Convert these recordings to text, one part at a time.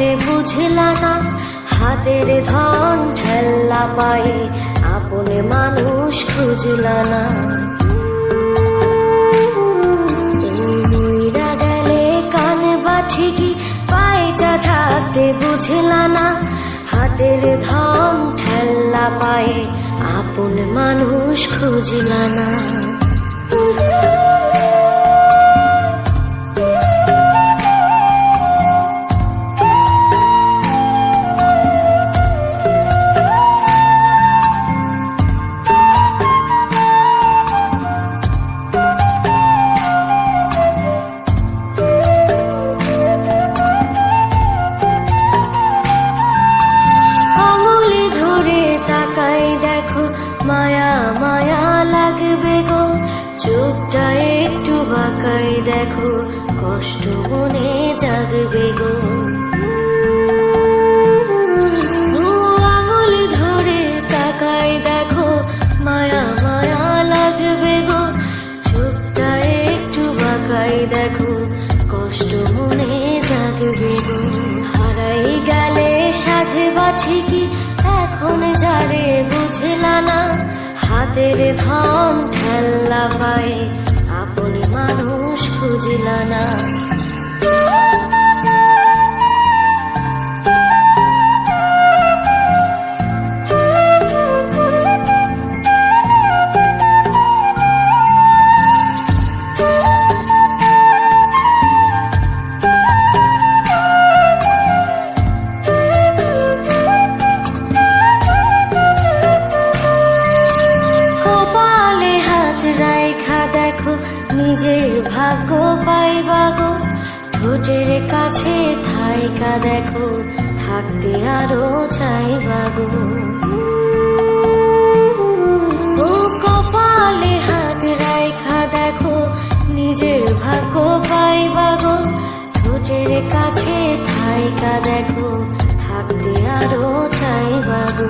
থাকতে বুঝলা না, হাতের ধন ঠেল্লা পায়ে আপনে মানুষ খুঁজলা না। মইরা গেলে কান বা ঠিকই, পায়চা থাকতে বুঝলা না, হাতের ধন ঠেল্লা পায়ে আপন মানুষ খুঁজলা না। মায়া মায়া লাগবে গো, চোখটা একটু বাঁকাই দেখো, কষ্ট মনে জাগবে গো। আঙুল ধরে তাকাই দেখো, মায়া মায়া লাগবে গো, চোখটা একটু বাঁকাই দেখো, কষ্ট মনে জাগবে গো। হারাই গেলে সাথে বা ঠিকই, এখন যারে বুঝলা না, হাতের ধন ঠেল্লা পায়ে আপন মানুষ খুঁজলা না। দেখো নিজের ভাগ্য পাইবা গো, ঠোঁটের কাছে থাইকা দেখো, থাকতে আরো চাইবা গো। ও কপালে হাত রাইখা দেখো, নিজের ভাগ্য পাইবা গো, ঠোঁটের কাছে থাইকা দেখো, থাকতে আরো চাইবা গো।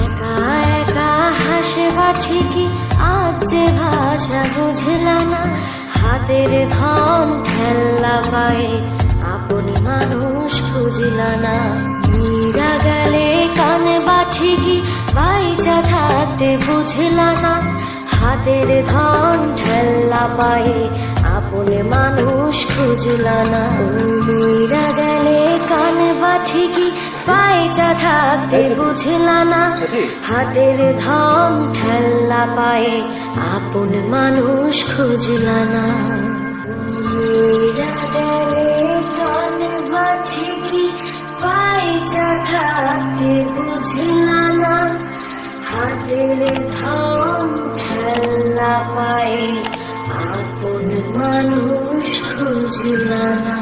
একা একা হাসবা ঠিকই, আজ যে ভাষা বুঝলা না, হাতের ধন ঠেল্লা পায়ে আপনি মানুষ খুঁজলা না। মইরা গেলে কান বা ঠিকই, বাইচা থাকতে বুঝলা না, হাতের ধন ঠেল্লা পায়ে আপনি মানুষ খুঁজলা না। মইরা গেলে কান বা ঠিকই, বাইচা থাকতে বুঝলা না, হাতের ধন ঠেল্লা পায়ে আপন মানুষ খুঁজলা না। মইরা গেলে কান বা ঠিকই, বাইচা থাকতে বুঝলা না, হাতের ধন ঠেল্লা পায়ে আপন মানুষ খুঁজলা না।